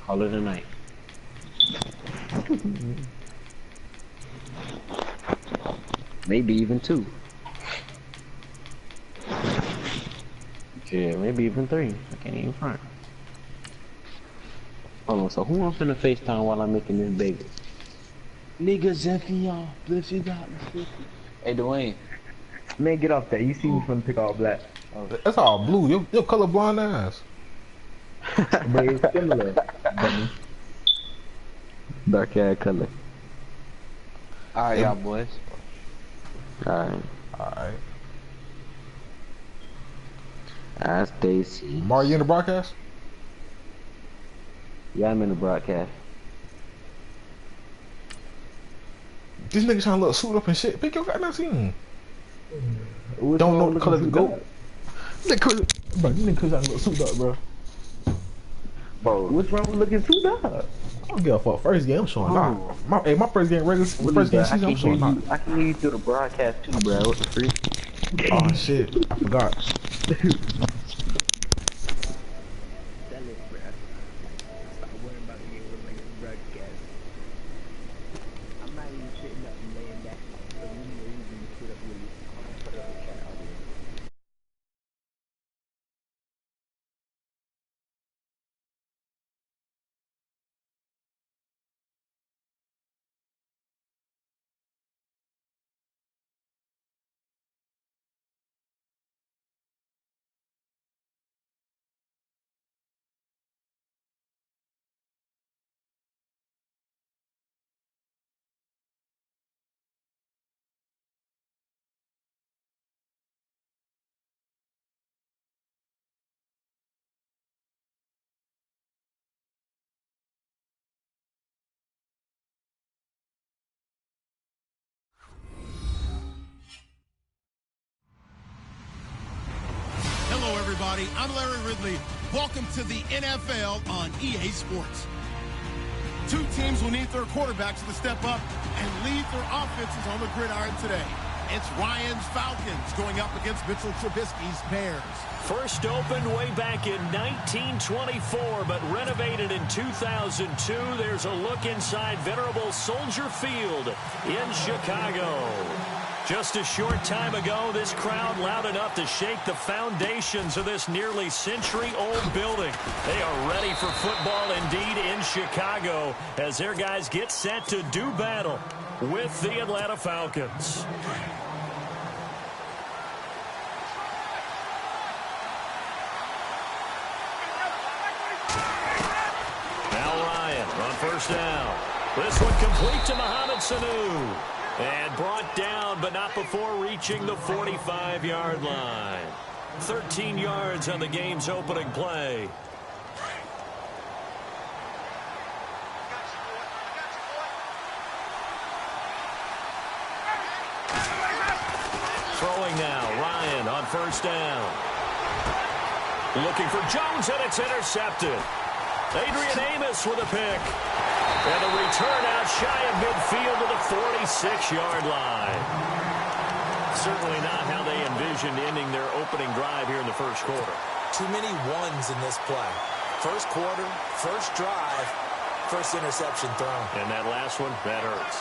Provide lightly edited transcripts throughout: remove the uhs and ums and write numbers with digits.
Call it a night. Maybe even 2. Yeah, maybe even 3. I can't even front. Hold on, so who I'm finna FaceTime while I'm making this bagel? Nigga Zephion, bless you got me. Hey Dwayne. Man, get off that. You see me from pick all black. Oh. That's all blue. Your colorblind ass. But it's similar. Dummy. Dark hair color. Alright, y'all boys. Alright. Alright. Stacy. Mario, you in the broadcast? Yeah, I'm in the broadcast. This nigga trying to look suit up and shit. Pick your goddamn team. Which Don't know one the color to go. up? Bro, you niggas trying to look suit up, bro. Bro, what's wrong with looking suit up? I don't give a fuck. First game, I'm showing out. My first game regular, first game season, I'm showing out. I can hear you through the broadcast too, bro. What the freak? Oh shit, I forgot. Hello, everybody. I'm Larry Ridley. Welcome to the NFL on EA Sports. 2 teams will need their quarterbacks to step up and lead their offenses on the gridiron today. It's Ryan's Falcons going up against Mitchell Trubisky's Bears. First opened way back in 1924, but renovated in 2002. There's a look inside venerable Soldier Field in Chicago. Just a short time ago, this crowd loud enough to shake the foundations of this nearly century-old building. They are ready for football indeed in Chicago as their guys get set to do battle with the Atlanta Falcons. Now Ryan on first down. This one complete to Mohamed Sanu. And brought down, but not before reaching the 45-yard line. 13 yards on the game's opening play. Throwing now, Ryan on first down. Looking for Jones, and it's intercepted. Adrian Amos with a pick. And a return out shy of midfield to the 46-yard line. Certainly not how they envisioned ending their opening drive here in the first quarter. Too many ones in this play. First quarter, first drive, first interception thrown. And that last one, that hurts.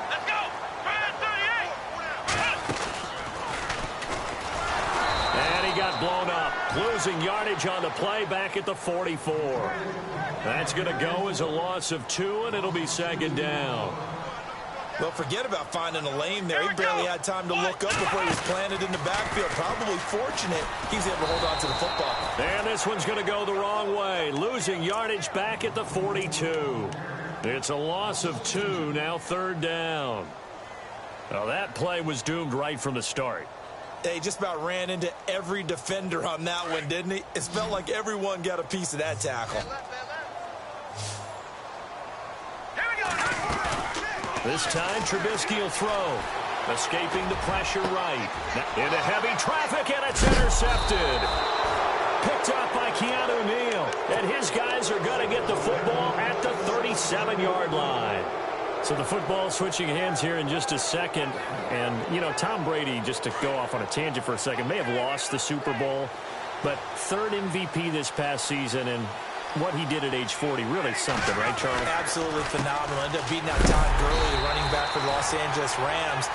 Let's go! And he got blown up. Losing yardage on the play back at the 44. That's going to go as a loss of 2, and it'll be second down. Well, forget about finding a lane there. He barely had time to look up before he was planted in the backfield. Probably fortunate he's able to hold on to the football. And this one's going to go the wrong way. Losing yardage back at the 42. It's a loss of 2, now third down. Well, that play was doomed right from the start. They just about ran into every defender on that one, didn't he? It felt like everyone got a piece of that tackle. This time, Trubisky will throw. Escaping the pressure right. Into heavy traffic, and it's intercepted. Picked up by Keanu Neal. And his guys are going to get the football at the 37-yard line. So the football switching hands here in just a second. And, you know, Tom Brady, just to go off on a tangent for a second, may have lost the Super Bowl But third MVP this past season, and what he did at age 40, really something, right, Charlie? Absolutely phenomenal. Ended up beating out Todd Gurley, running back for the Los Angeles Rams.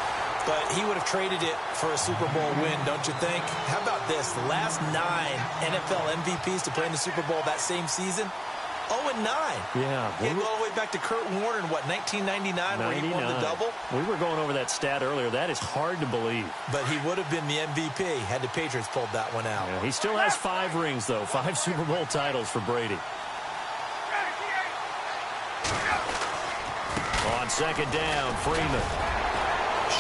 But he would have traded it for a Super Bowl win, don't you think? How about this? The last 9 NFL MVPs to play in the Super Bowl that same season, 0-9. Yeah. He had to go all the way back to Kurt Warner in, what, 1999, where he won the double? We were going over that stat earlier. That is hard to believe. But he would have been the MVP had the Patriots pulled that one out. Yeah, he still has 5 rings, though. 5 Super Bowl titles for Brady. On second down, Freeman.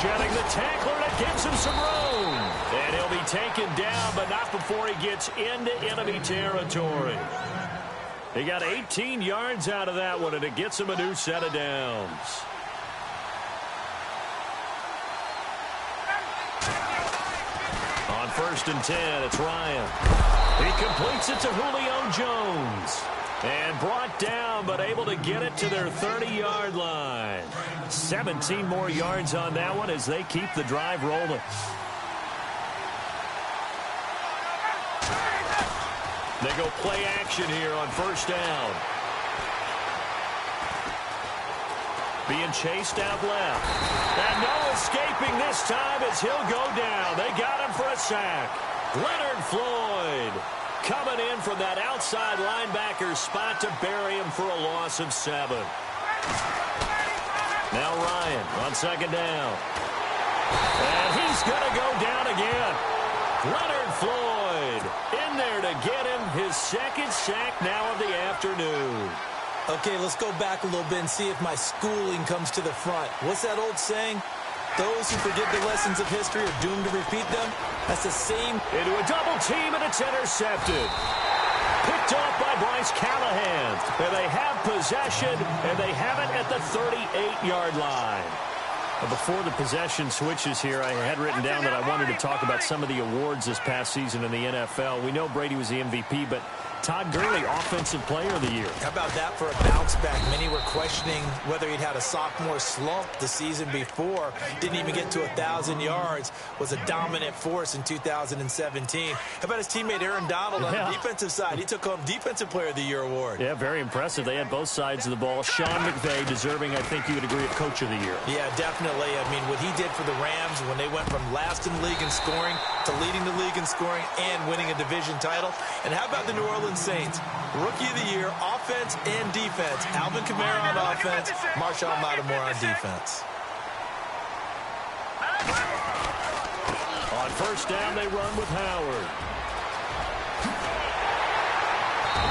Shedding the tackler, that gives him some room. And he'll be taken down, but not before he gets into enemy territory. He got 18 yards out of that one, and it gets him a new set of downs. On 1st and 10, it's Ryan. He completes it to Julio Jones. And brought down, but able to get it to their 30-yard line. 17 more yards on that one as they keep the drive rolling. They go play action here on 1st down. Being chased out left. And no escaping this time as he'll go down. They got him for a sack. Leonard Floyd coming in from that outside linebacker spot to bury him for a loss of 7. Now Ryan on 2nd down. And he's going to go down again. Leonard Floyd in there to get him his 2nd sack now of the afternoon. Okay, let's go back a little bit and see if my schooling comes to the front. What's that old saying? Those who forget the lessons of history are doomed to repeat them. That's the same. Into a double team, and it's intercepted. Picked off by Bryce Callahan. And they have possession, and they have it at the 38-yard line. Before the possession switches here, I had written down that I wanted to talk about some of the awards this past season in the NFL. We know Brady was the MVP, but Todd Gurley, Offensive Player of the Year. How about that for a bounce back? Many were questioning whether he'd had a sophomore slump the season before. Didn't even get to 1,000 yards. Was a dominant force in 2017. How about his teammate Aaron Donald on the defensive side? He took home Defensive Player of the Year award. Yeah, very impressive. They had both sides of the ball. Sean McVay deserving, I think you would agree, of Coach of the Year. Yeah, definitely. I mean, what he did for the Rams when they went from last in the league in scoring to leading the league in scoring and winning a division title. And how about the New Orleans Saints? Rookie of the Year, offense and defense. Alvin Kamara on offense, Marshon Lattimore on defense. On 1st down, they run with Howard.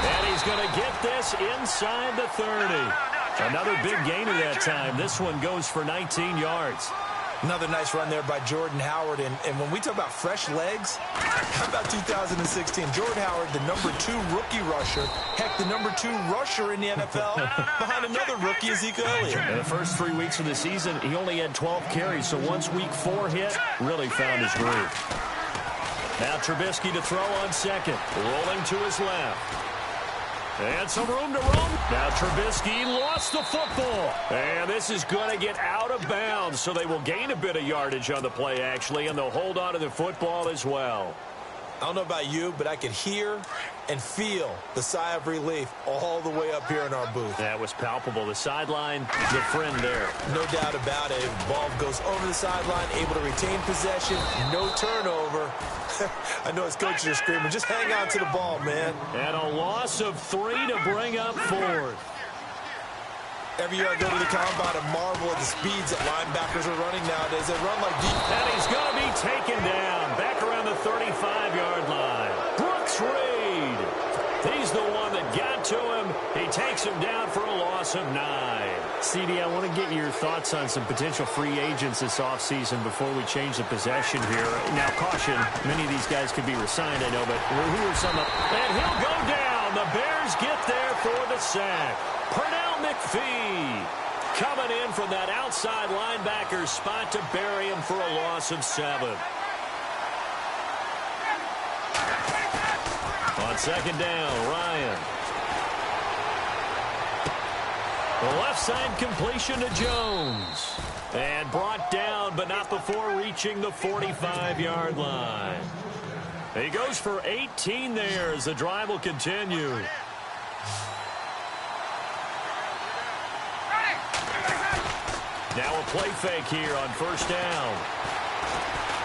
And he's going to get this inside the 30. Another big gainer that time. This one goes for 19 yards. Another nice run there by Jordan Howard. And when we talk about fresh legs, how about 2016? Jordan Howard, the #2 rookie rusher. Heck, the #2 rusher in the NFL behind another rookie, Ezekiel Elliott. In the first 3 weeks of the season, he only had 12 carries. So once week 4 hit, really found his groove. Now Trubisky to throw on 2nd. Rolling to his left. And some room to roam. Now Trubisky lost the football. And this is going to get out of bounds, so they will gain a bit of yardage on the play, actually, and they'll hold on to the football as well. I don't know about you, but I could hear and feel the sigh of relief all the way up here in our booth. That was palpable. The sideline, the friend there. No doubt about it. The ball goes over the sideline, able to retain possession, no turnover. I know his coaches are screaming, just hang on to the ball, man. And a loss of 3 to bring up 4th. Every year I go to the combine and marvel at the speeds that linebackers are running nowadays. They run like deep. And he's going to be taken down back around the 35-yard line. Brooks Reed. He's the one that got to him. He takes him down for a loss of 9. CD, I want to get your thoughts on some potential free agents this offseason before we change the possession here. Now, caution, many of these guys could be resigned, I know, but who are some of... And he'll go down. The Bears get there for the sack. Pernell McPhee coming in from that outside linebacker spot to bury him for a loss of 7. On 2nd down, Ryan. The left side completion to Jones. And brought down, but not before reaching the 45-yard line. He goes for 18 there as the drive will continue. Now a play fake here on first down.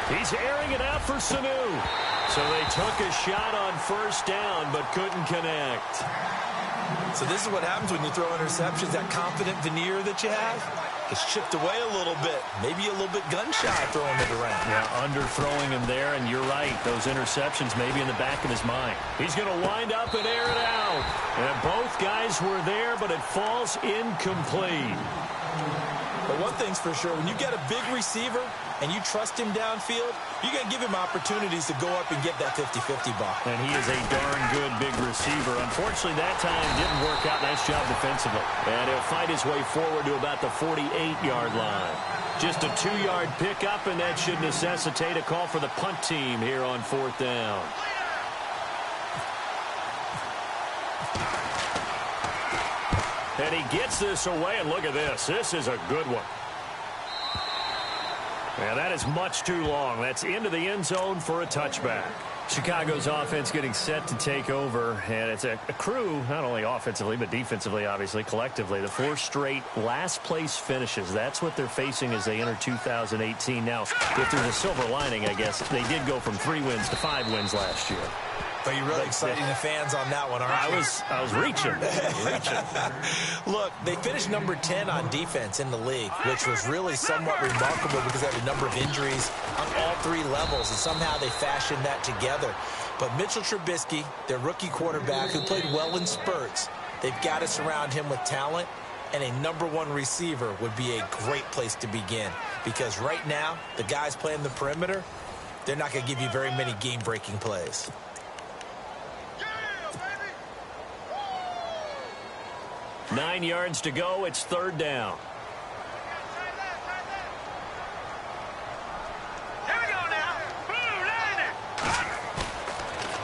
He's airing it out for Sanu. So they took a shot on first down but couldn't connect. So this is what happens when you throw interceptions. That confident veneer that you have gets chipped away a little bit. Maybe a little bit gun-shy throwing it around. Yeah, underthrowing him there, and you're right. Those interceptions may be in the back of his mind. He's going to wind up and air it out. And both guys were there, but it falls incomplete. But one thing's for sure, when you get a big receiver and you trust him downfield, you're going to give him opportunities to go up and get that 50-50 ball. And he is a darn good big receiver. Unfortunately, that time didn't work out. Nice job defensively. And he'll fight his way forward to about the 48-yard line. Just a 2-yard pickup, and that should necessitate a call for the punt team here on fourth down. And he gets this away, and look at this. This is a good one. And that is much too long. That's into the end zone for a touchback. Chicago's offense getting set to take over, and it's a crew, not only offensively, but defensively, obviously, collectively. The 4 straight last-place finishes. That's what they're facing as they enter 2018. Now, if there's a silver lining, I guess, they did go from 3 wins to 5 wins last year. But you're really exciting the fans on that one, aren't you? I was reaching. Look, they finished number 10 on defense in the league, which was really somewhat remarkable because they had a number of injuries on all 3 levels, and somehow they fashioned that together. But Mitchell Trubisky, their rookie quarterback, who played well in spurts, they've got to surround him with talent, and a number 1 receiver would be a great place to begin. Because right now, the guys playing the perimeter, they're not going to give you very many game-breaking plays. 9 yards to go. It's third down. Here we go now.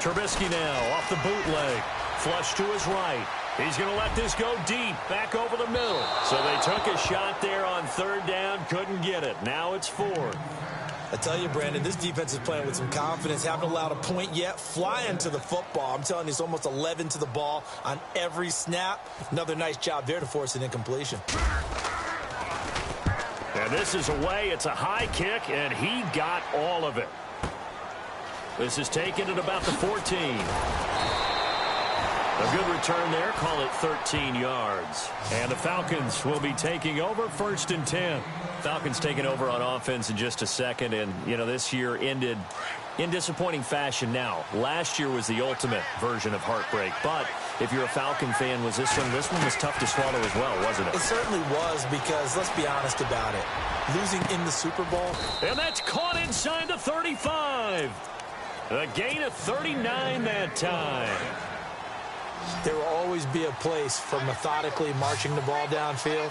Trubisky now off the bootleg. Flush to his right. He's going to let this go deep. Back over the middle. So they took a shot there on third down. Couldn't get it. Now it's fourth. I tell you, Brandon, this defense is playing with some confidence. Haven't allowed a point yet. Flying to the football. I'm telling you, it's almost 11 to the ball on every snap. Another nice job there to force an incompletion. And this is away. It's a high kick, and he got all of it. This is taken at about the 14. A good return there. Call it 13 yards. And the Falcons will be taking over first and 10. Falcons taking over on offense in just a second. And, you know, this year ended in disappointing fashion now. Last year was the ultimate version of heartbreak. But if you're a Falcon fan, was this one was tough to swallow as well, wasn't it? It certainly was because, let's be honest about it, losing in the Super Bowl. And that's caught inside the 35. A gain of 39 that time. There will always be a place for methodically marching the ball downfield.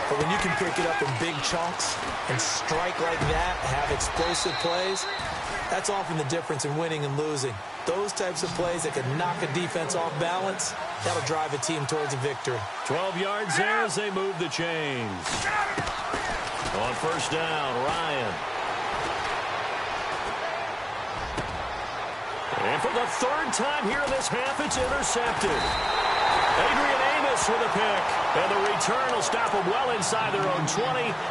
But when you can pick it up in big chunks and strike like that, have explosive plays, that's often the difference in winning and losing. Those types of plays that can knock a defense off balance, that'll drive a team towards a victory. 12 yards there as they move the chains. On first down, Ryan. And for the third time here in this half, it's intercepted. Adrian Amos with a pick. And the return will stop them well inside their own 20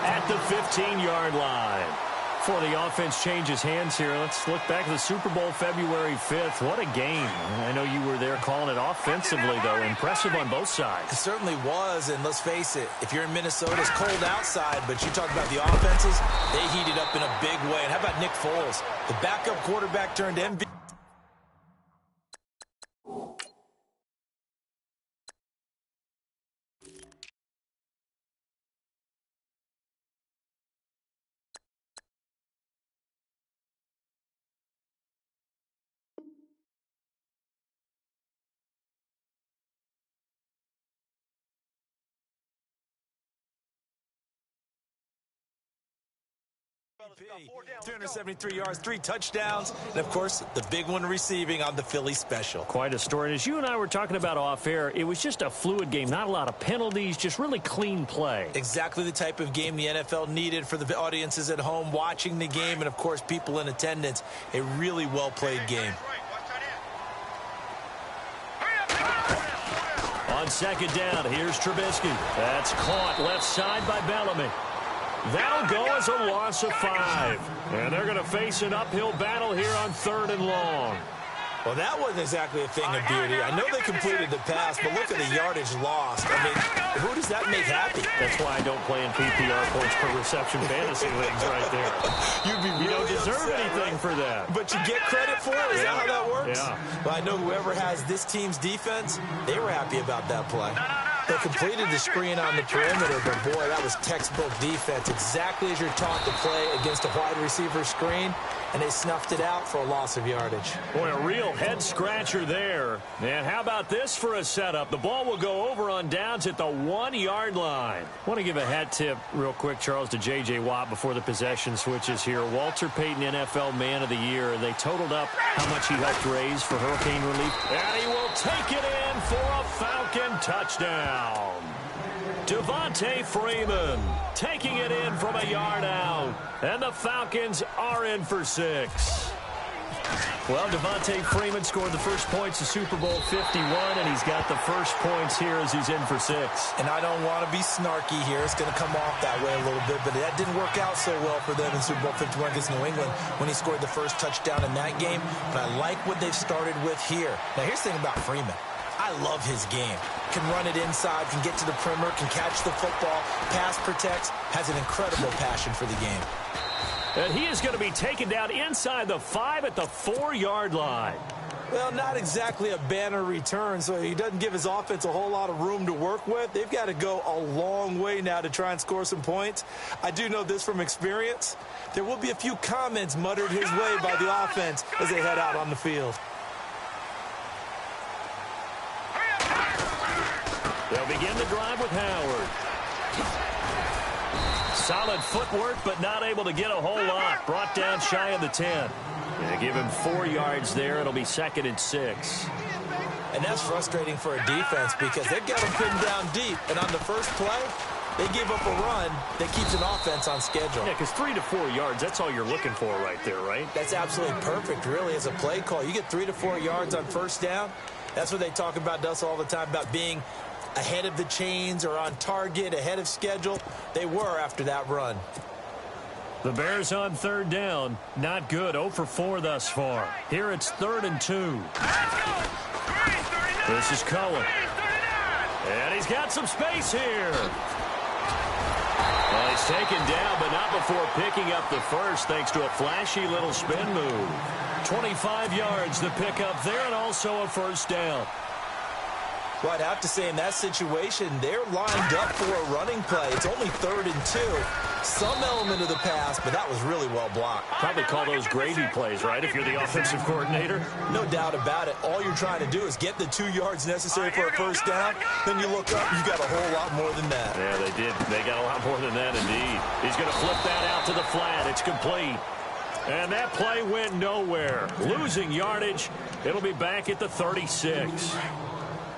at the 15-yard line. Before the offense changes hands here, let's look back to the Super Bowl February 5th. What a game. I know you were there calling it offensively, though. Impressive on both sides. It certainly was, and let's face it, if you're in Minnesota, it's cold outside, but you talk about the offenses, they heated up in a big way. And how about Nick Foles, the backup quarterback turned MVP? MVP, 373 yards, 3 touchdowns, and, of course, the big one receiving on the Philly special. Quite a story. And as you and I were talking about off air, it was just a fluid game. Not a lot of penalties, just really clean play. Exactly the type of game the NFL needed for the audiences at home watching the game and, of course, people in attendance. A really well-played game. On second down, here's Trubisky. That's caught left side by Bellamy. That'll go as a loss of 5. And they're going to face an uphill battle here on 3rd and long. Well, that wasn't exactly a thing of beauty. I know they completed the pass, but look at the yardage lost. I mean, who does that make happy? That's why I don't play in PPR points per reception fantasy leagues right there. You'd be really You don't deserve upset, anything right? for that. But you get credit for it? Is that how that works? Yeah. Well, I know whoever has this team's defense, they were happy about that play. They completed the screen on the perimeter, but boy, that was textbook defense. Exactly as you're taught to play against a wide receiver screen, and they snuffed it out for a loss of yardage. Boy, a real head-scratcher there. And how about this for a setup? The ball will go over on downs at the 1-yard line. I want to give a hat tip real quick, Charles, to J.J. Watt before the possession switches here. Walter Payton, NFL Man of the Year. They totaled up how much he helped raise for hurricane relief. And he will take it in for a Falcon touchdown. Devontae Freeman taking it in from a yard out. And the Falcons are in for 6. Well, Devontae Freeman scored the first points of Super Bowl 51, and he's got the first points here as he's in for 6. And I don't want to be snarky here. It's going to come off that way a little bit, but that didn't work out so well for them in Super Bowl 51 against New England when he scored the first touchdown in that game. But I like what they've started with here. Now, here's the thing about Freeman. I love his game. Can run it inside, can get to the perimeter, can catch the football, pass protects, has an incredible passion for the game. And he is going to be taken down inside the 5 at the 4-yard line. Well, not exactly a banner return, so he doesn't give his offense a whole lot of room to work with. They've got to go a long way now to try and score some points. I do know this from experience. There will be a few comments muttered his way by the offense as they head out on the field. They'll begin the drive with Howard. Solid footwork, but not able to get a whole lot. Brought down shy of the 10. They give him 4 yards there. It'll be 2nd and 6. And that's frustrating for a defense because they've got him pinned down deep. And on the first play, they gave up a run that keeps an offense on schedule. Yeah, because 3 to 4 yards, that's all you're looking for right there, right? That's absolutely perfect, really, as a play call. You get 3 to 4 yards on first down. That's what they talk about to us all the time, about being ahead of the chains or on target, ahead of schedule. They were after that run. The Bears on 3rd down. Not good. 0 for 4 thus far. Here it's 3rd and 2. This is Cohen. And he's got some space here. Well, he's taken down, but not before picking up the first, thanks to a flashy little spin move. 25 yards the pickup there, and also a first down. Well, I'd have to say in that situation, they're lined up for a running play. It's only 3rd and 2. Some element of the pass, but that was really well blocked. Probably call those gravy plays, right, if you're the offensive coordinator? No doubt about it. All you're trying to do is get the 2 yards necessary for a first down. Then you look up, you got a whole lot more than that. Yeah, they did. They got a lot more than that, indeed. He's going to flip that out to the flat. It's complete. And that play went nowhere. Losing yardage. It'll be back at the 36.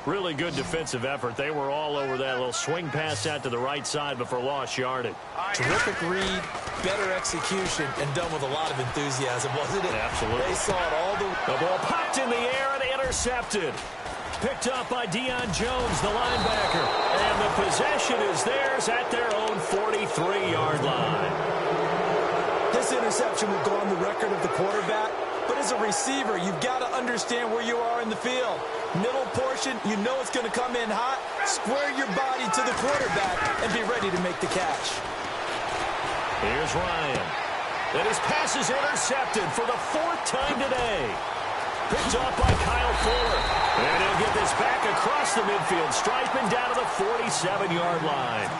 Really good defensive effort. They were all over that little swing pass out to the right side, but for lost yardage. Terrific read, better execution, and done with a lot of enthusiasm, wasn't it? Absolutely. They saw it all the way. The ball popped in the air and intercepted. Picked up by Deion Jones, the linebacker. And the possession is theirs at their own 43-yard line. This interception will go on the record of the quarterback. But as a receiver, you've got to understand where you are in the field. Middle portion, you know it's going to come in hot. Square your body to the quarterback and be ready to make the catch. Here's Ryan. And his pass is intercepted for the 4th time today. Picked off by Kyle Fuller. And he'll get this back across the midfield stripe and down to the 47-yard line.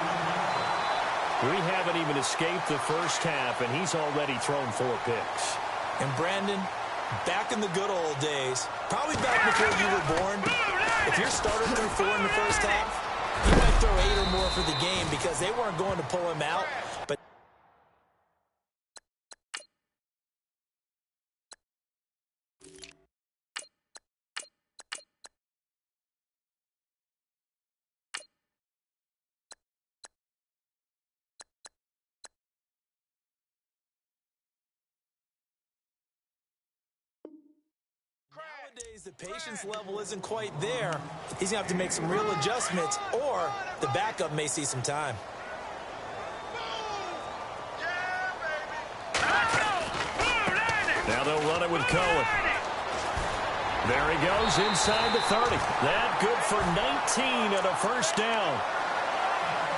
We haven't even escaped the first half, and he's already thrown 4 picks. And Brandon, back in the good old days, probably back before you were born, if your starter threw 4 in the first half, he might throw 8 or more for the game because they weren't going to pull him out. But Nowadays, the patience level isn't quite there. He's going to have to make some real adjustments, or the backup may see some time. Now they'll run it with Cohen. There he goes inside the 30. That good for 19 and a first down.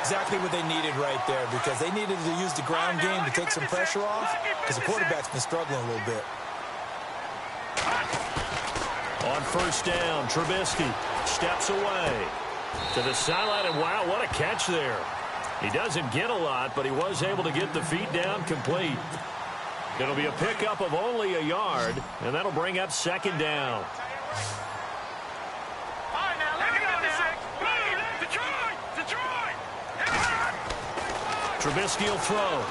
Exactly what they needed right there, because they needed to use the ground game to take some pressure off, because the quarterback's been struggling a little bit. On first down, Trubisky steps away to the sideline, and wow, what a catch there. He doesn't get a lot, but he was able to get the feet down complete. It'll be a pickup of only a yard, and that'll bring up second down. Trubisky will throw.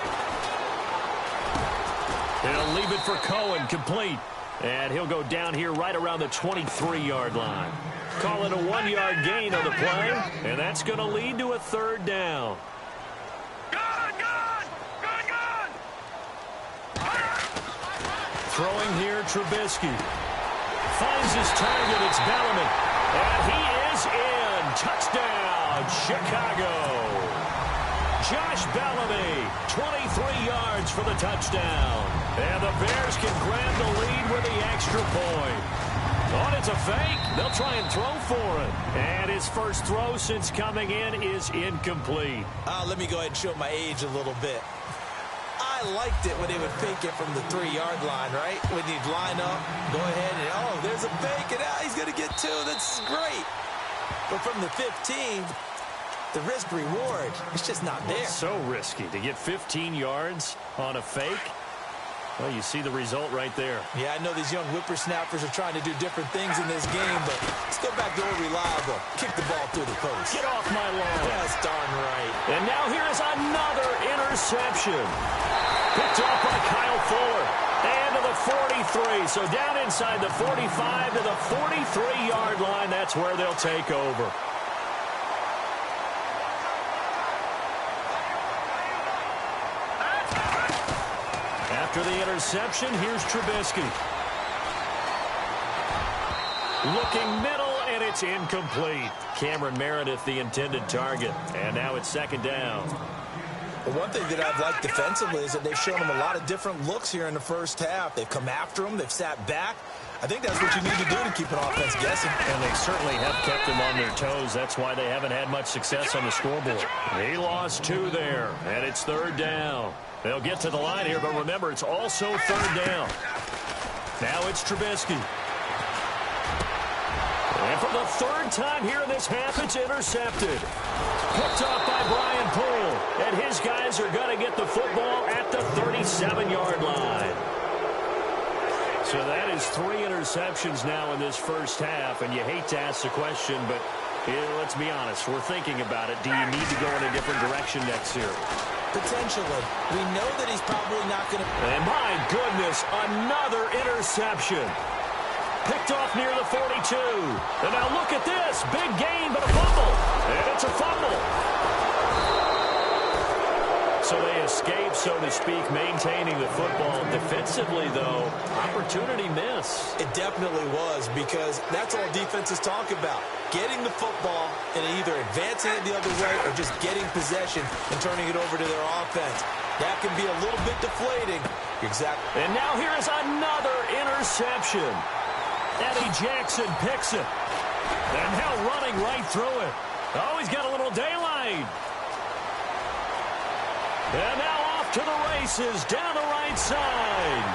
He'll leave it for Cohen, complete. And he'll go down here right around the 23-yard line. Call it a 1-yard gain on the play, and that's going to lead to a third down. Throwing here, Trubisky. Finds his target, it's Bellamy. And he is in. Touchdown, Chicago. Josh Bellamy, 23 yards for the touchdown. And the Bears can grab the lead with the extra point. Oh, it's a fake. They'll try and throw for it. And his first throw since coming in is incomplete. Let me go ahead and show my age a little bit. I liked it when they would fake it from the 3-yard line, right? When you'd line up, go ahead and, oh, there's a fake, and he's going to get 2. That's great. But from the 15, the risk-reward, it's just not there. It's so risky to get 15 yards on a fake. Well, you see the result right there. Yeah, I know these young whippersnappers are trying to do different things in this game, but let's go back to old reliable. Kick the ball through the post. Get off my lawn. That's darn right. And now here's another interception. Picked off by Kyle Fuller. And to the 43. So down inside the 45 to the 43-yard line. That's where they'll take over. After the interception, here's Trubisky. Looking middle, and it's incomplete. Cameron Meredith, the intended target. And now it's second down. Well, one thing that I've liked defensively is that they've shown him a lot of different looks here in the first half. They've come after him. They've sat back. I think that's what you need to do to keep an offense guessing. And they certainly have kept them on their toes. That's why they haven't had much success on the scoreboard. He lost 2 there, and it's third down. They'll get to the line here, but remember, it's also third down. Now it's Trubisky. And for the third time here in this half, it's intercepted. Picked off by Brian Poole. And his guys are going to get the football at the 37-yard line. So that is 3 interceptions now in this first half. And you hate to ask the question, but let's be honest. We're thinking about it. Do you need to go in a different direction next year? Potentially. We know that he's probably not going to... And my goodness, another interception. Picked off near the 42. And now look at this. Big gain, but a fumble. And it's a fumble. So they escape, so to speak, maintaining the football. Defensively, though, opportunity miss. It definitely was, because that's all defenses talk about. Getting the football and either advancing it the other way or just getting possession and turning it over to their offense. That can be a little bit deflating. Exactly. And now here is another interception. Eddie Jackson picks it. And now running right through it. Oh, he's got a little daylight. And now off to the races down the right side.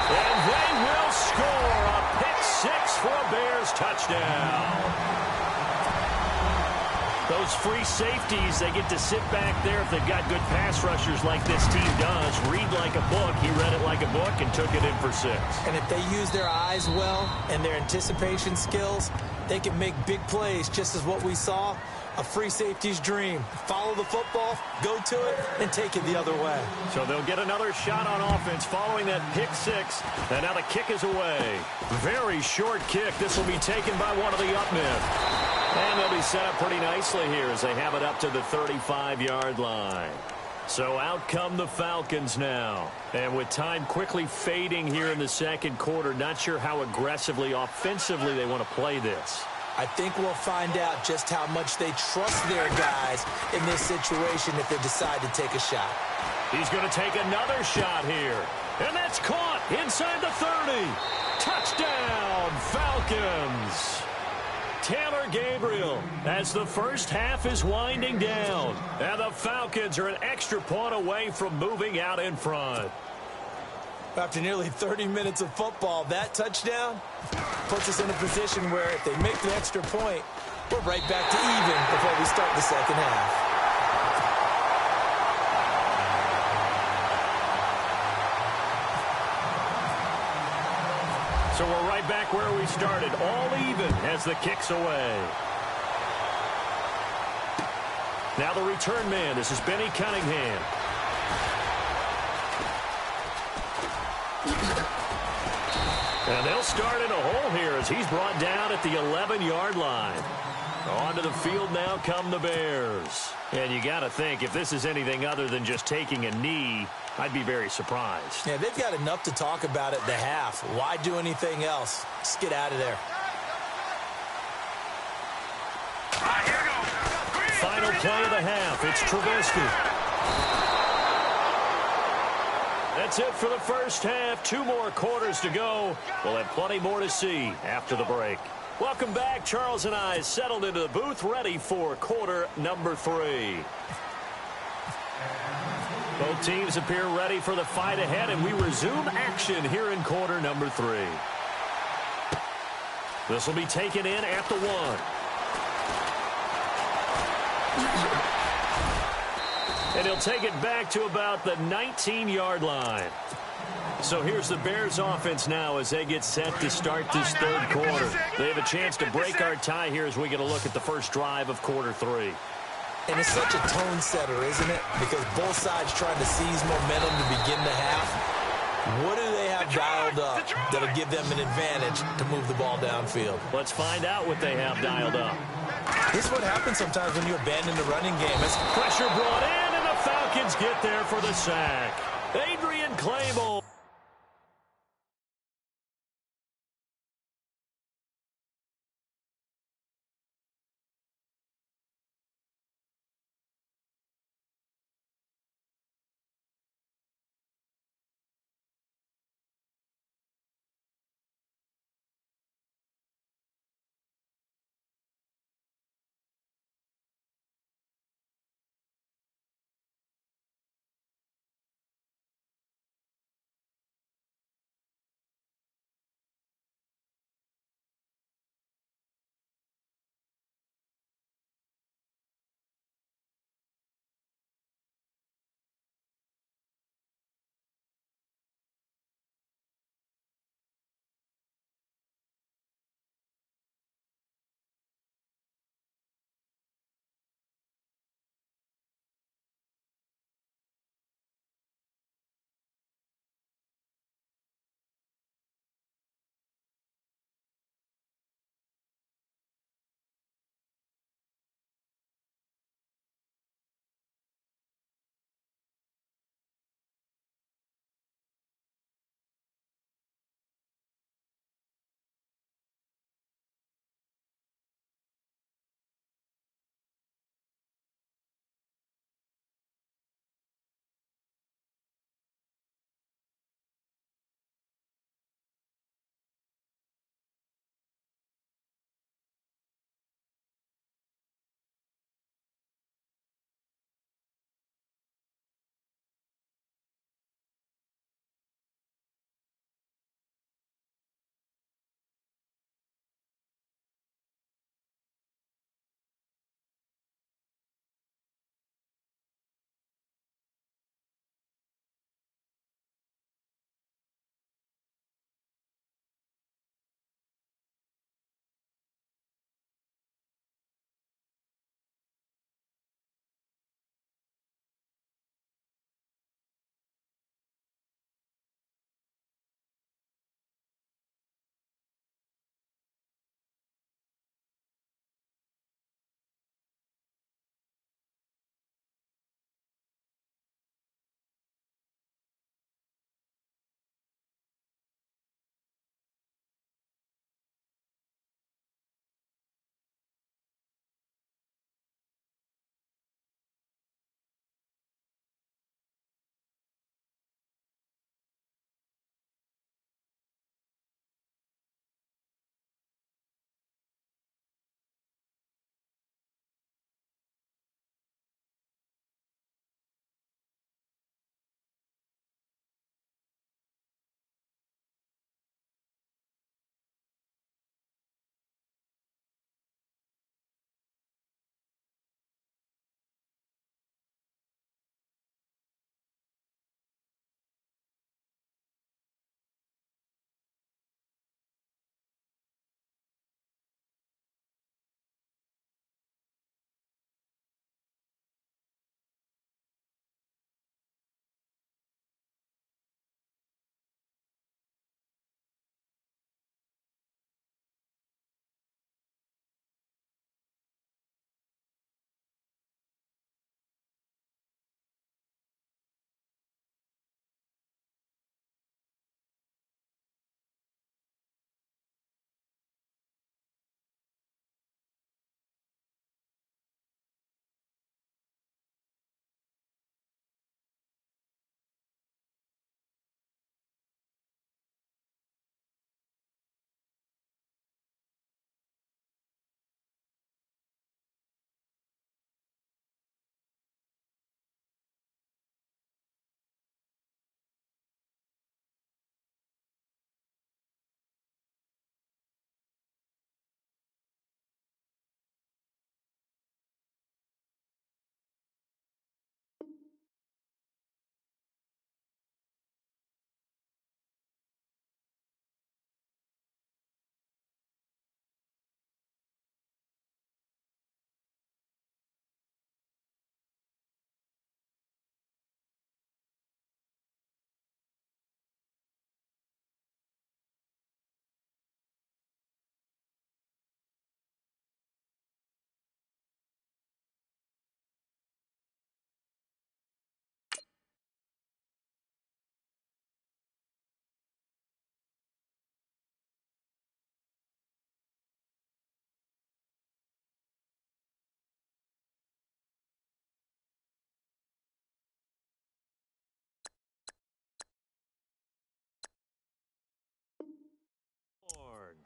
And they will score a pick-6 for a Bears touchdown. Those free safeties, they get to sit back there if they've got good pass rushers like this team does. Read like a book. He read it like a book and took it in for 6. And if they use their eyes well and their anticipation skills, they can make big plays, just as what we saw. A free safety's dream. Follow the football, go to it, and take it the other way. So they'll get another shot on offense following that pick-6. And now the kick is away. Very short kick. This will be taken by one of the up men. And they'll be set up pretty nicely here as they have it up to the 35-yard line. So out come the Falcons now. And with time quickly fading here in the second quarter, not sure how aggressively, offensively they want to play this. I think we'll find out just how much they trust their guys in this situation if they decide to take a shot. He's going to take another shot here. And that's caught inside the 30. Touchdown, Falcons. Taylor Gabriel as the first half is winding down. And the Falcons are an extra point away from moving out in front. After nearly 30 minutes of football, that touchdown puts us in a position where if they make the extra point, we're right back to even before we start the second half. So we're right back where we started, all even as the kick's away. Now the return man, this is Benny Cunningham. And they'll start in a hole here as he's brought down at the 11-yard line. Onto the field now come the Bears. And you got to think, if this is anything other than just taking a knee, I'd be very surprised. Yeah, they've got enough to talk about at the half. Why do anything else? Just get out of there. Final play of the half. It's Trubisky. That's it for the first half. 2 more quarters to go. We'll have plenty more to see after the break. Welcome back. Charles and I settled into the booth, ready for quarter number 3. Both teams appear ready for the fight ahead, and we resume action here in quarter number 3. This will be taken in at the 1. And he'll take it back to about the 19-yard line. So here's the Bears offense now as they get set to start this third quarter. They have a chance to break our tie here as we get a look at the first drive of quarter 3. And it's such a tone setter, isn't it? Because both sides trying to seize momentum to begin the half. What do they have dialed up that'll give them an advantage to move the ball downfield? Let's find out what they have dialed up. This is what happens sometimes when you abandon the running game. It's Pressure brought in, and the Falcons get there for the sack. Adrian Claymore.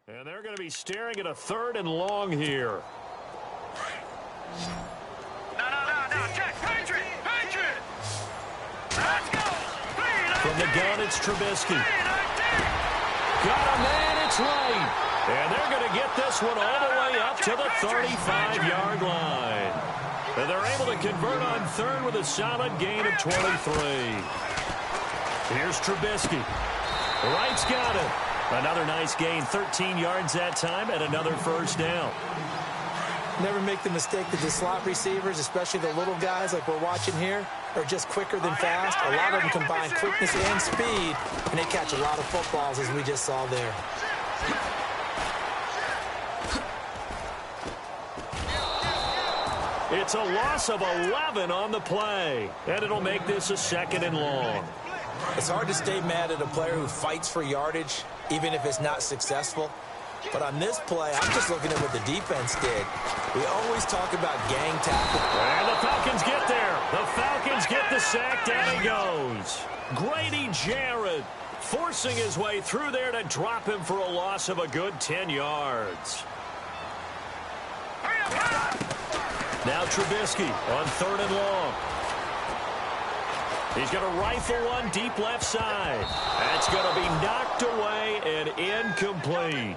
And they're going to be staring at a 3rd and long here. No. Check. Patriot. Let's go. From the gun, it's Trubisky. Got a man, it's late. And they're going to get this one all the way up to the 35-yard line. And they're able to convert on 3rd with a solid gain of 23. Here's Trubisky. Wright's got it. Another nice gain, 13 yards that time, and another 1st down. Never make the mistake that the slot receivers, especially the little guys like we're watching here, are just quicker than fast. A lot of them combine quickness and speed, and they catch a lot of footballs, as we just saw there. It's a loss of 11 on the play, and it'll make this a 2nd and long. It's hard to stay mad at a player who fights for yardage, even if it's not successful. But on this play, I'm just looking at what the defense did. We always talk about gang tackle. And the Falcons get there. The Falcons get the sack. Down he goes. Grady Jarrett forcing his way through there to drop him for a loss of a good 10 yards. Now Trubisky on 3rd and long. He's going to rifle one deep left side. That's going to be knocked away and incomplete.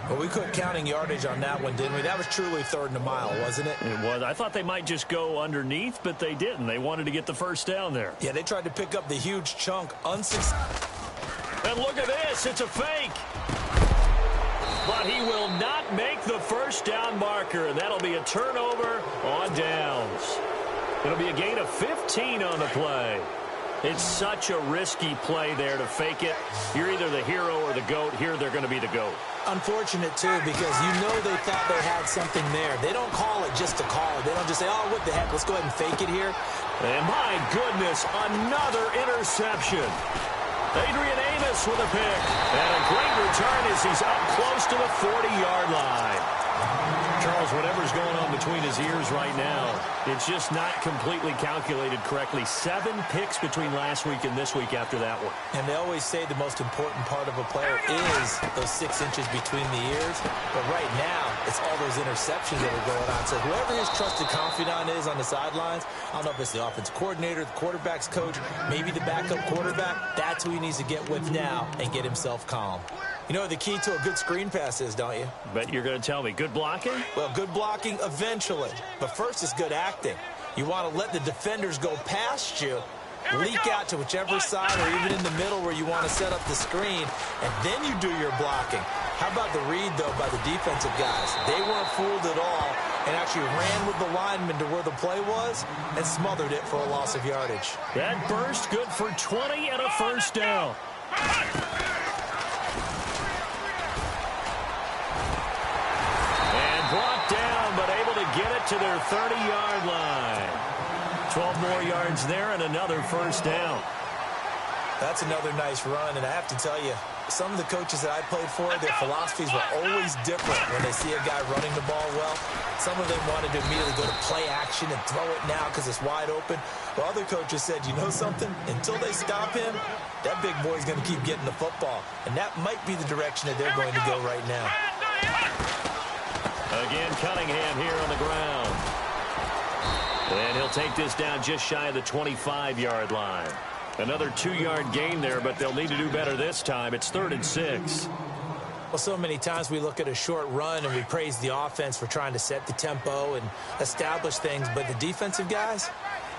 Well, we quit counting yardage on that one, didn't we? That was truly 3rd and a mile, wasn't it? It was. I thought they might just go underneath, but they didn't. They wanted to get the 1st down there. Yeah, they tried to pick up the huge chunk. Unsuccessful. And look at this. It's a fake. But he will not make the 1st down marker, and that'll be a turnover on downs. It'll be a gain of 15 on the play. It's such a risky play there to fake it. You're either the hero or the GOAT. Here they're going to be the GOAT. Unfortunate, too, because you know they thought they had something there. They don't call it just to call it. They don't just say, oh, what the heck, let's go ahead and fake it here. And my goodness, another interception. Adrian Amos with a pick. And a great return as he's up close to the 40-yard line. Charles, whatever's going on between his ears right now, it's just not completely calculated correctly. 7 picks between last week and this week after that one. And they always say the most important part of a player is those 6 inches between the ears. But right now, it's all those interceptions that are going on. So whoever his trusted confidant is on the sidelines, I don't know if it's the offensive coordinator, the quarterback's coach, maybe the backup quarterback, that's who he needs to get with now and get himself calm. You know what the key to a good screen pass is, don't you? Bet you're going to tell me. Good blocking? Well, good blocking eventually. But first is good acting. You want to let the defenders go past you, leak out to whichever side or even in the middle where you want to set up the screen, and then you do your blocking. How about the read, though, by the defensive guys? They weren't fooled at all and actually ran with the lineman to where the play was and smothered it for a loss of yardage. That burst good for 20 and a 1st down. Brought down, but able to get it to their 30-yard line. 12 more yards there and another 1st down. That's another nice run, and I have to tell you, some of the coaches that I played for, their philosophies were always different when they see a guy running the ball well. Some of them wanted to immediately go to play action and throw it now because it's wide open. While other coaches said, you know something? Until they stop him, that big boy's going to keep getting the football. And that might be the direction that they're going to go right now. Again, Cunningham here on the ground. And he'll take this down just shy of the 25-yard line. Another 2-yard gain there, but they'll need to do better this time. It's 3rd and 6. Well, so many times we look at a short run and we praise the offense for trying to set the tempo and establish things, but the defensive guys,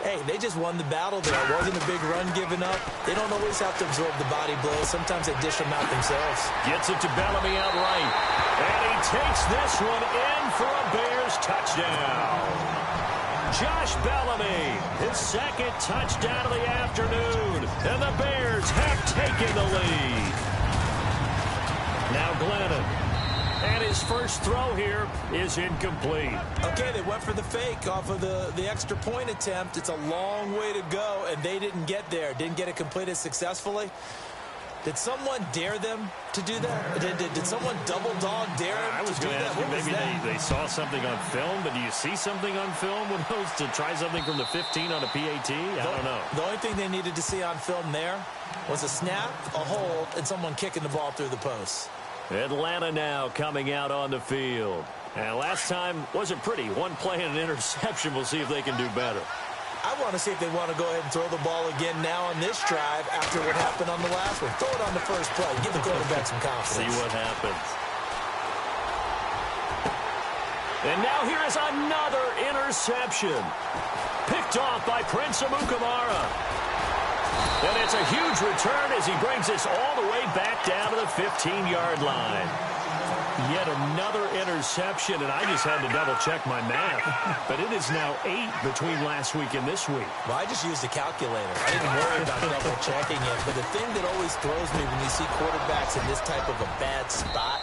hey, they just won the battle there. It wasn't a big run given up. They don't always have to absorb the body blows. Sometimes they dish them out themselves. Gets it to Bellamy outright. And he takes this one in for a Bears touchdown. Josh Bellamy, his 2nd touchdown of the afternoon. And the Bears have taken the lead. Now Glennon. And his first throw here is incomplete. Okay, they went for the fake off of the extra point attempt. It's a long way to go, and they didn't get there. Didn't get it completed successfully. Did someone dare them to do that? Did someone double dog dare them I was to do going to that? ask you, maybe they saw something on film, but do you see something on film with those to try something from the 15 on a PAT? I don't know. The only thing they needed to see on film there was a snap, a hold, and someone kicking the ball through the post. Atlanta now coming out on the field. And last time wasn't pretty. One play and an interception. We'll see if they can do better. I want to see if they want to go ahead and throw the ball again now on this drive after what happened on the last one. Throw it on the first play. Give the quarterback some confidence. See what happens. And now here is another interception. Picked off by Prince Amukamara. And it's a huge return as he brings this all the way back down to the 15-yard line. Yet another interception, and I just had to double-check my math. But it is now 8 between last week and this week. Well, I just used a calculator. I didn't worry about double-checking it. But the thing that always throws me when you see quarterbacks in this type of a bad spot,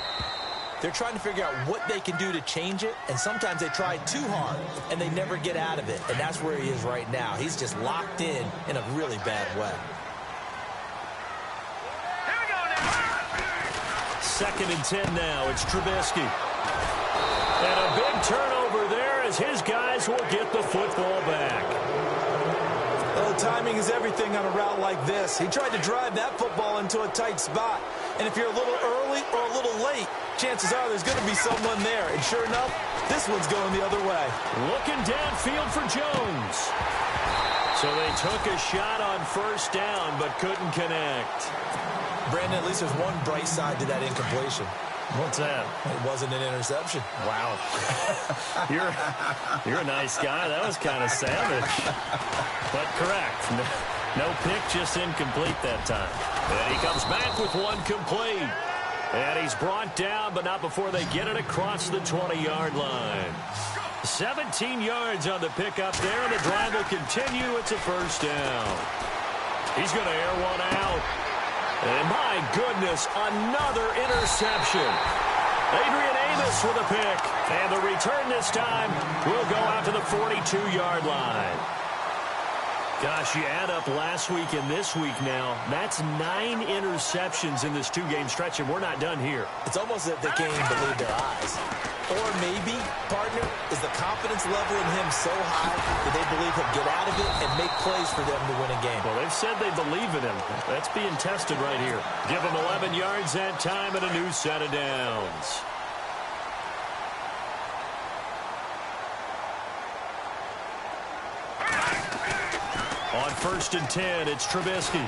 they're trying to figure out what they can do to change it, and sometimes they try too hard, and they never get out of it. And that's where he is right now. He's just locked in a really bad way. 2nd and 10 now. It's Trubisky. And a big turnover there as his guys will get the football back. Well, timing is everything on a route like this. He tried to drive that football into a tight spot. And if you're a little early or a little late, chances are there's going to be someone there. And sure enough, this one's going the other way. Looking downfield for Jones. So they took a shot on first down but couldn't connect. Brandon, at least there's one bright side to that incompletion. What's that? It wasn't an interception. Wow. You're a nice guy. That was kind of savage. But correct. No pick, just incomplete that time. And he comes back with one complete. And he's brought down, but not before they get it across the 20-yard line. 17 yards on the pickup there, and the drive will continue. It's a first down. He's going to air one out. And my goodness, another interception. Adrian Amos with a pick. And the return this time will go out to the 42-yard line. Gosh, you add up last week and this week now. That's 9 interceptions in this 2-game stretch, and we're not done here. It's almost as if they can't even believe their eyes. Or maybe, partner, is the confidence level in him so high that they believe he'll get out of it and make plays for them to win a game. Well, they've said they believe in him. That's being tested right here. Give him 11 yards that time and a new set of downs. On 1st and 10, it's Trubisky.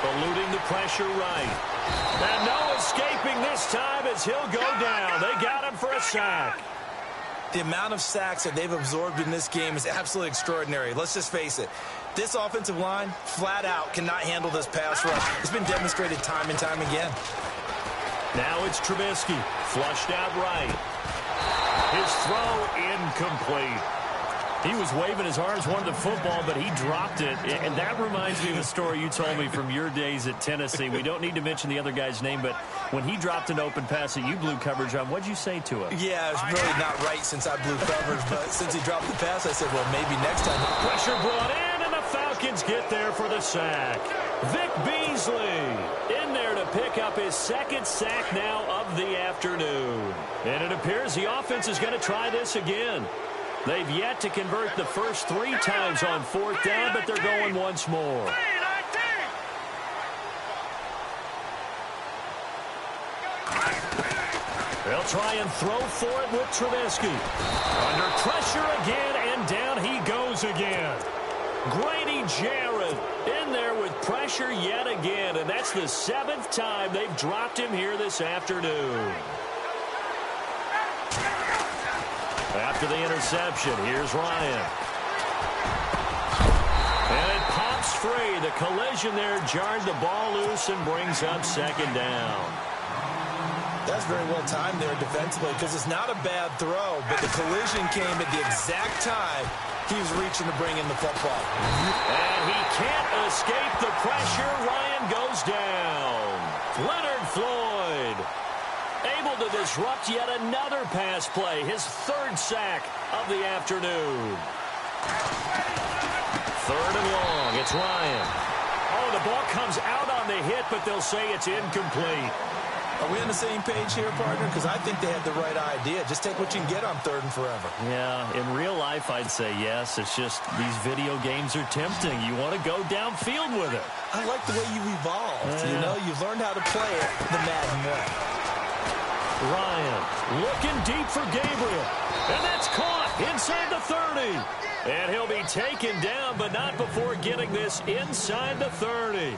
Eluding the pressure right. And no escaping this time as he'll go down. They got him for a sack. The amount of sacks that they've absorbed in this game is absolutely extraordinary. Let's just face it. This offensive line, flat out, cannot handle this pass rush. It's been demonstrated time and time again. Now it's Trubisky. Flushed out right. His throw incomplete. He was waving his arms, wanted the football, but he dropped it. And that reminds me of a story you told me from your days at Tennessee. We don't need to mention the other guy's name, but when he dropped an open pass that you blew coverage on, what'd you say to him? Yeah, it's really not right since I blew coverage, but since he dropped the pass, I said, well, maybe next time. Pressure brought in, and the Falcons get there for the sack. Vic Beasley in there to pick up his 2nd sack now of the afternoon. And it appears the offense is going to try this again. They've yet to convert the first 3 times on 4th down, but they're going once more. They'll try and throw for it with Trubisky. Under pressure again, and down he goes again. Grady Jarrett in there with pressure yet again, and that's the 7th time they've dropped him here this afternoon. After the interception, here's Ryan. And it pops free. The collision there jarred the ball loose and brings up 2nd down. That's very well timed there defensively because it's not a bad throw, but the collision came at the exact time he was reaching to bring in the football. And he can't escape the pressure. Ryan goes down. Leonard Floyd able to disrupt yet another pass play. His 3rd sack of the afternoon. 3rd and long. It's Ryan. Oh, the ball comes out on the hit, but they'll say it's incomplete. Are we on the same page here, partner? Because I think they had the right idea. Just take what you can get on 3rd and forever. Yeah, in real life, I'd say yes. It's just these video games are tempting. You want to go downfield with it. I like the way you've evolved. You know, you've learned how to play it the Madden way. Ryan looking deep for Gabriel. And that's caught inside the 30. And he'll be taken down, but not before getting this inside the 30.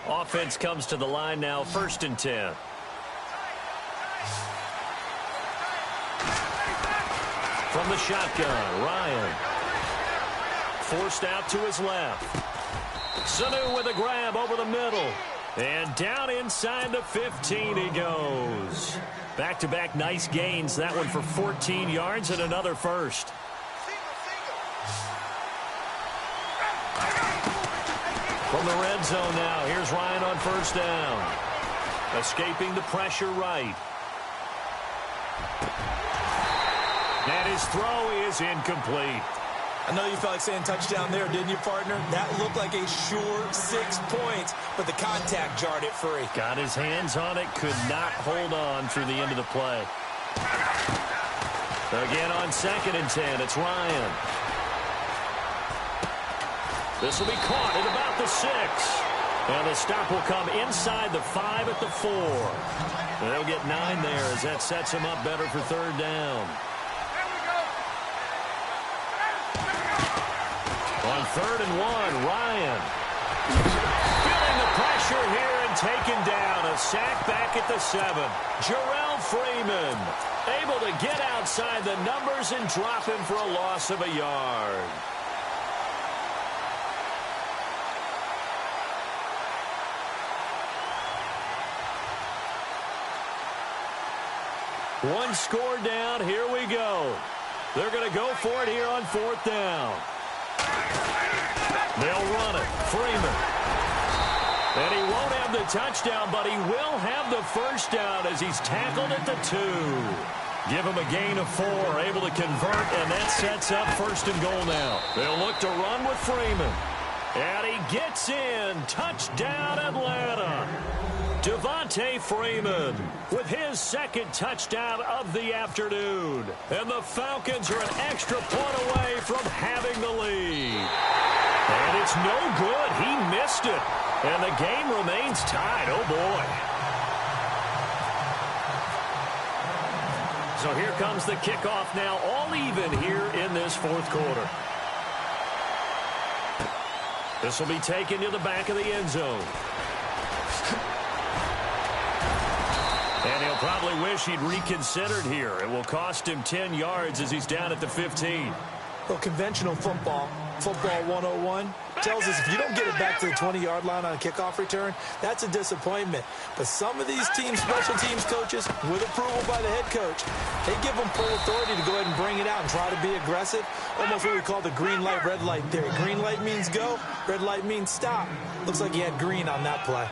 Offense comes to the line now, 1st and 10. From the shotgun, Ryan. Forced out to his left. Sanu with a grab over the middle. And down inside the 15 he goes. Back-to-back nice gains. That one for 14 yards and another first. From the red zone now, here's Ryan on 1st down. Escaping the pressure right. And his throw is incomplete. I know you felt like saying touchdown there, didn't you, partner? That looked like a sure 6 points, but the contact jarred it free. Got his hands on it, could not hold on through the end of the play. Again on 2nd and 10, it's Ryan. This will be caught at about the 6. And the stop will come inside the 5 at the 4. They'll get 9 there as that sets them up better for 3rd down. On 3rd and 1, Ryan. Feeling the pressure here and taken down. A sack back at the 7. Jarrell Freeman able to get outside the numbers and drop him for a loss of a yard. One score down. Here we go. They're going to go for it here on 4th down. They'll run it. Freeman. And he won't have the touchdown, but he will have the 1st down as he's tackled at the 2. Give him a gain of 4, able to convert, and that sets up 1st and goal now. They'll look to run with Freeman. And he gets in. Touchdown, Atlanta. Devontae Freeman with his 2nd touchdown of the afternoon. And the Falcons are an extra point away from having the lead. And it's no good. He missed it. And the game remains tied. Oh, boy. So here comes the kickoff now, all even here in this 4th quarter. This will be taken to the back of the end zone. And he'll probably wish he'd reconsidered here. It will cost him 10 yards as he's down at the 15. Well, conventional football 101, tells us if you don't get it back to the 20-yard line on a kickoff return, that's a disappointment. But some of these teams, special teams coaches, with approval by the head coach, they give them full authority to go ahead and bring it out and try to be aggressive. Almost what we call the green light, red light theory. Green light means go, red light means stop. Looks like he had green on that play.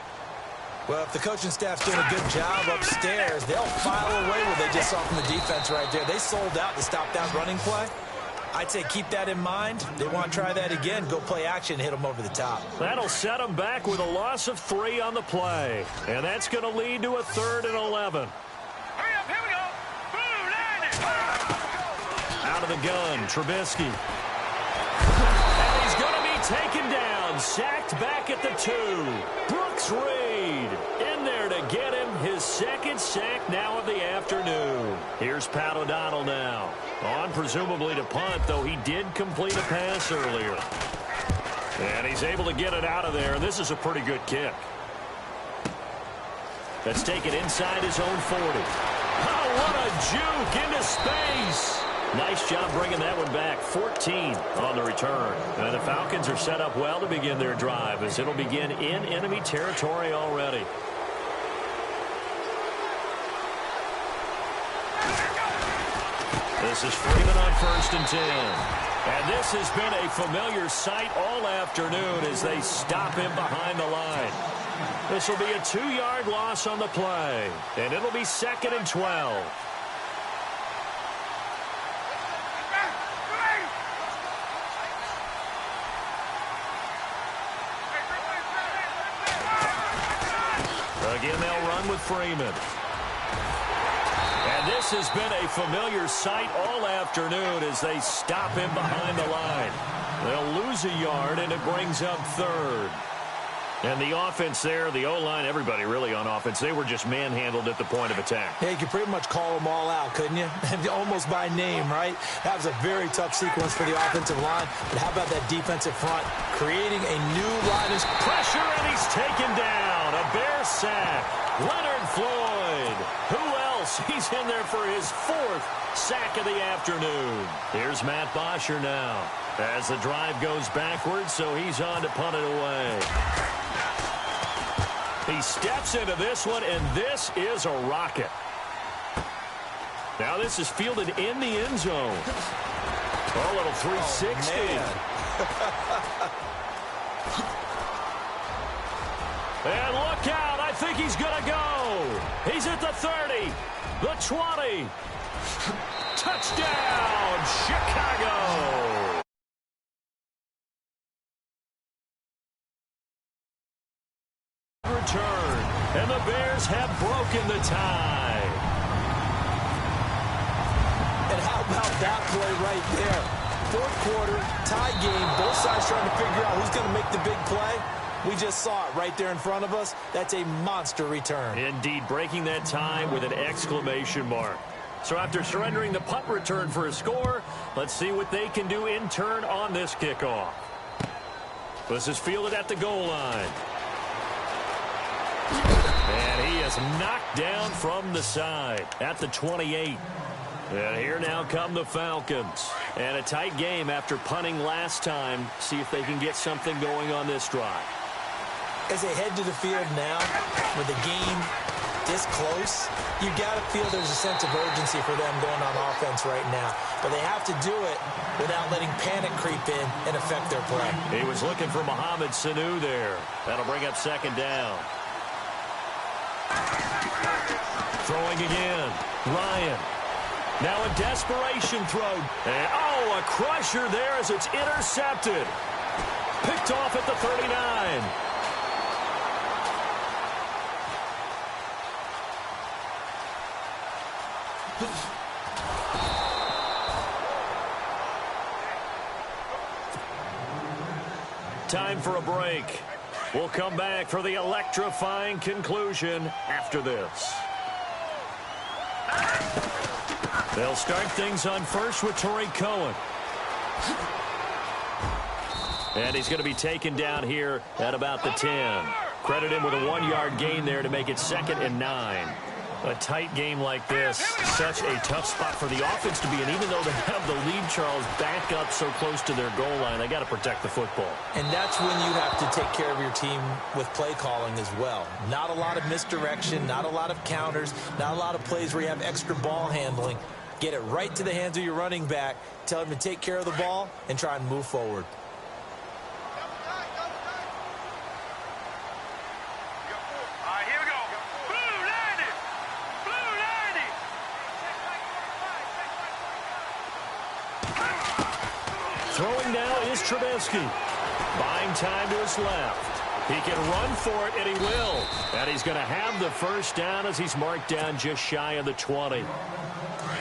Well, if the coaching staff's doing a good job upstairs, they'll file away what they just saw from the defense right there. They sold out to stop that running play. I'd say keep that in mind. They want to try that again. Go play action, hit them over the top. That'll set them back with a loss of 3 on the play. And that's going to lead to a 3rd and 11. Hurry up, here we go. Boom, land it. Out of the gun, Trubisky. And he's going to be taken down. Sacked back at the 2. Brooks Reed in there to get him his 2nd sack now of the afternoon. Here's Pat O'Donnell now. On presumably to punt, though he did complete a pass earlier. And he's able to get it out of there. This is a pretty good kick. That's taken inside his own 40. Oh, what a juke into space. Nice job bringing that one back. 14 on the return. And the Falcons are set up well to begin their drive as it'll begin in enemy territory already. This is Freeman on 1st and 10. And this has been a familiar sight all afternoon as they stop him behind the line. This will be a 2-yard loss on the play. And it'll be 2nd and 12. Again, they'll run with Freeman. And And this has been a familiar sight all afternoon as they stop him behind the line. They'll lose a yard, and it brings up third. And the offense there, the O-line, everybody really on offense, they were just manhandled at the point of attack. Yeah, you could pretty much call them all out, couldn't you? Almost by name, right? That was a very tough sequence for the offensive line. But how about that defensive front creating a new line of pressure, and he's taken down. A Bear sack. Leonard Floyd. Who else? He's in there for his 4th sack of the afternoon. Here's Matt Bosher now as the drive goes backwards, so he's on to punt it away. He steps into this one, and this is a rocket. Now this is fielded in the end zone. Oh, little 360. And look out. I think he's going to go. He's at the 30, the 20. Touchdown, Chicago. Return, and the Bears have broken the tie. And how about that play right there? 4th quarter, tie game, both sides trying to figure out who's going to make the big play. We just saw it right there in front of us. That's a monster return. Indeed, breaking that tie with an exclamation mark. So after surrendering the punt return for a score, let's see what they can do in turn on this kickoff. This is fielded at the goal line. And he is knocked down from the side at the 28. And here now come the Falcons. And a tight game after punting last time. See if they can get something going on this drive. As they head to the field now, with the game this close, you got to feel there's a sense of urgency for them going on offense right now. But they have to do it without letting panic creep in and affect their play. He was looking for Mohamed Sanu there. That'll bring up 2nd down. Throwing again. Ryan. Now a desperation throw. And, oh, a crusher there as it's intercepted. Picked off at the 39. Time for a break. We'll come back for the electrifying conclusion after this. They'll start things on first with Torrey Cohen. And he's going to be taken down here at about the 10. Credit him with a 1-yard gain there to make it 2nd and 9. A tight game like this, such a tough spot for the offense to be in. Even though they have the lead, Charles, back up so close to their goal line, they got to protect the football. And that's when you have to take care of your team with play calling as well. Not a lot of misdirection, not a lot of counters, not a lot of plays where you have extra ball handling. Get it right to the hands of your running back, tell him to take care of the ball, and try and move forward. Throwing now is Trubisky. Buying time to his left. He can run for it, and he will. And he's going to have the first down as he's marked down just shy of the 20.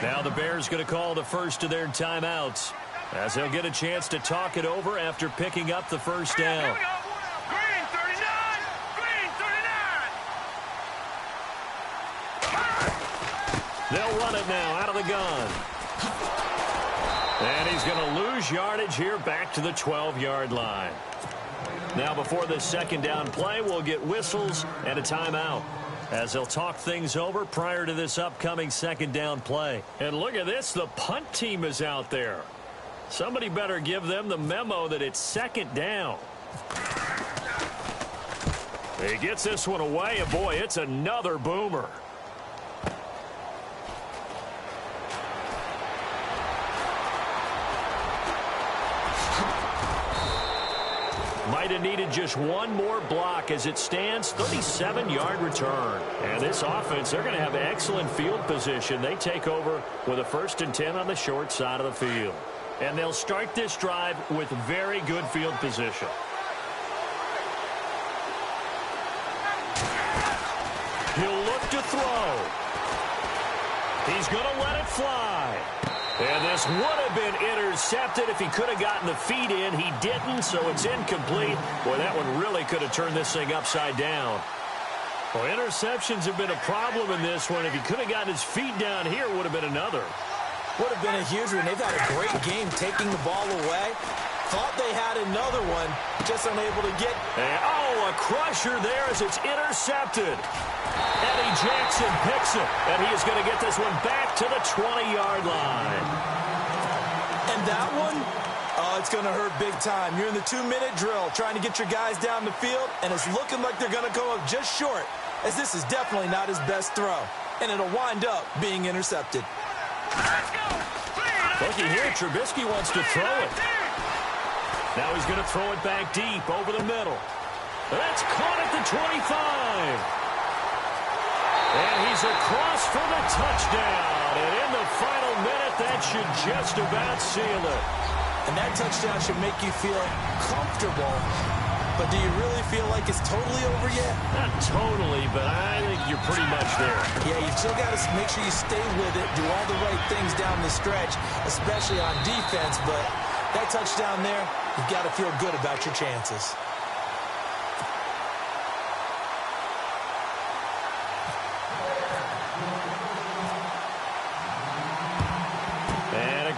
Now the Bears going to call the first of their timeouts as they'll get a chance to talk it over after picking up the first down. Green 39! Green 39! They'll run it now out of the gun. And he's going to lose yardage here back to the 12-yard line. Now before this 2nd down play, we'll get whistles and a timeout as they'll talk things over prior to this upcoming 2nd down play. And look at this, the punt team is out there. Somebody better give them the memo that it's 2nd down. He gets this one away, and boy, it's another boomer. Might have needed just one more block as it stands, 37-yard return. And this offense, they're going to have excellent field position. They take over with a 1st and 10 on the short side of the field. And they'll start this drive with very good field position. He'll look to throw. He's going to let it fly. And this would have been intercepted if he could have gotten the feet in. He didn't, so it's incomplete. Boy, that one really could have turned this thing upside down. Well, interceptions have been a problem in this one. If he could have gotten his feet down here, it would have been another. Would have been a huge one. They've had a great game taking the ball away. Thought they had another one, just unable to get. And, oh, a crusher there as it's intercepted. Eddie Jackson picks it, and he is going to get this one back to the 20-yard line. And that one, oh, it's going to hurt big time. You're in the 2-minute drill trying to get your guys down the field, and it's looking like they're going to come up just short, as this is definitely not his best throw. And it'll wind up being intercepted. Looky here, Trubisky wants to throw it. Now he's going to throw it back deep over the middle. That's caught at the 25. And he's across for the touchdown. And in the final minute, that should just about seal it. And that touchdown should make you feel comfortable. But do you really feel like it's totally over yet? Not totally, but I think you're pretty much there. Yeah, you've still got to make sure you stay with it, do all the right things down the stretch, especially on defense. But that touchdown there, you've got to feel good about your chances.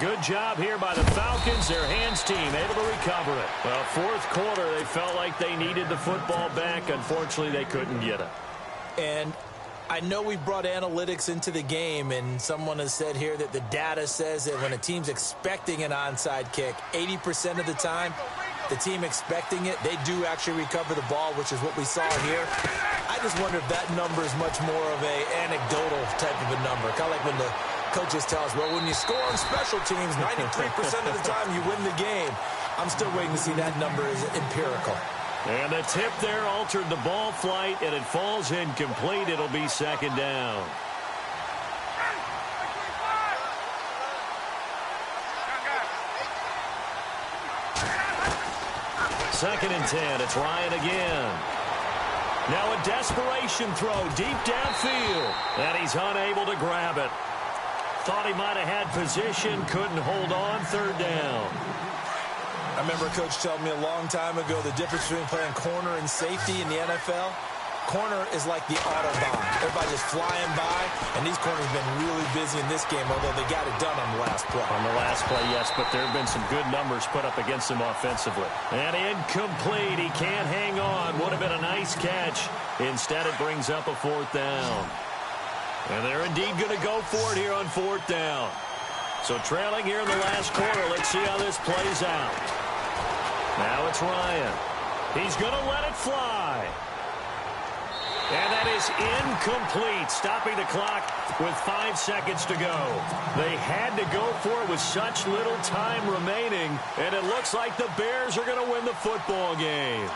Good job here by the Falcons. Their hands team able to recover it. Well, fourth quarter, they felt like they needed the football back. Unfortunately, they couldn't get it. And I know we brought analytics into the game, and someone has said here that the data says that when a team's expecting an onside kick, 80% of the time, the team expecting it, they do actually recover the ball, which is what we saw here. I just wonder if that number is much more of a anecdotal type of a number, kind of like when the coaches tell us, well, when you score on special teams, 93% of the time you win the game. I'm still waiting to see that number is empirical. And the tip there altered the ball flight, and it falls incomplete. It'll be second down. Second and 10. It's Ryan again. Now a desperation throw deep downfield, and he's unable to grab it. Thought he might have had position, couldn't hold on, third down. I remember a coach telling me a long time ago the difference between playing corner and safety in the NFL. Corner is like the Autobahn. Everybody just flying by, and these corners have been really busy in this game, although they got it done on the last play. On the last play, yes, but there have been some good numbers put up against them offensively. And incomplete. He can't hang on. Would have been a nice catch. Instead, it brings up a fourth down. And they're indeed going to go for it here on fourth down. So trailing here in the last quarter. Let's see how this plays out. Now it's Ryan. He's going to let it fly. And that is incomplete, stopping the clock with 5 seconds to go. They had to go for it with such little time remaining, and it looks like the Bears are going to win the football game.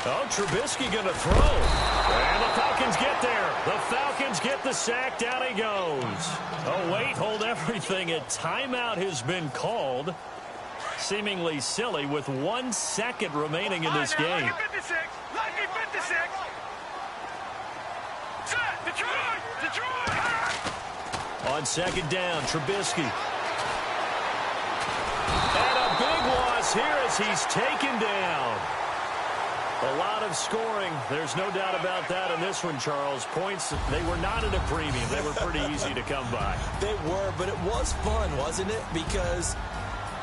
Oh, Trubisky going to throw. And the Falcons get there. The Falcons get the sack. Down he goes. Oh, wait, hold everything. A timeout has been called. Seemingly silly with 1 second remaining in this game. Lucky 56. Lucky 56. Set. Detroit. Detroit. On second down, Trubisky. And a big loss here as he's taken down. A lot of scoring. There's no doubt about that in this one, Charles. Points, they were not at a premium. They were pretty easy to come by. They were, but it was fun, wasn't it? Because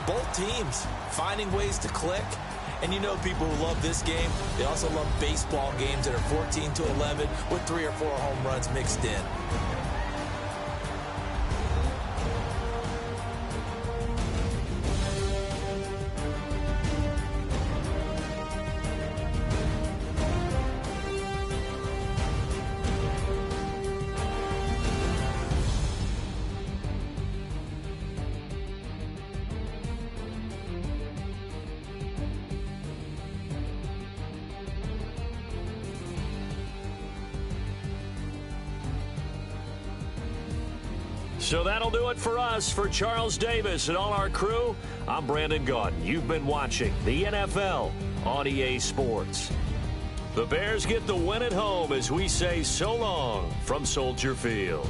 both teams finding ways to click. And you know people who love this game, they also love baseball games that are 14-11 with 3 or 4 home runs mixed in. So that'll do it for us. For Charles Davis and all our crew, I'm Brandon Gaudin. You've been watching the NFL on EA Sports. The Bears get the win at home as we say so long from Soldier Field.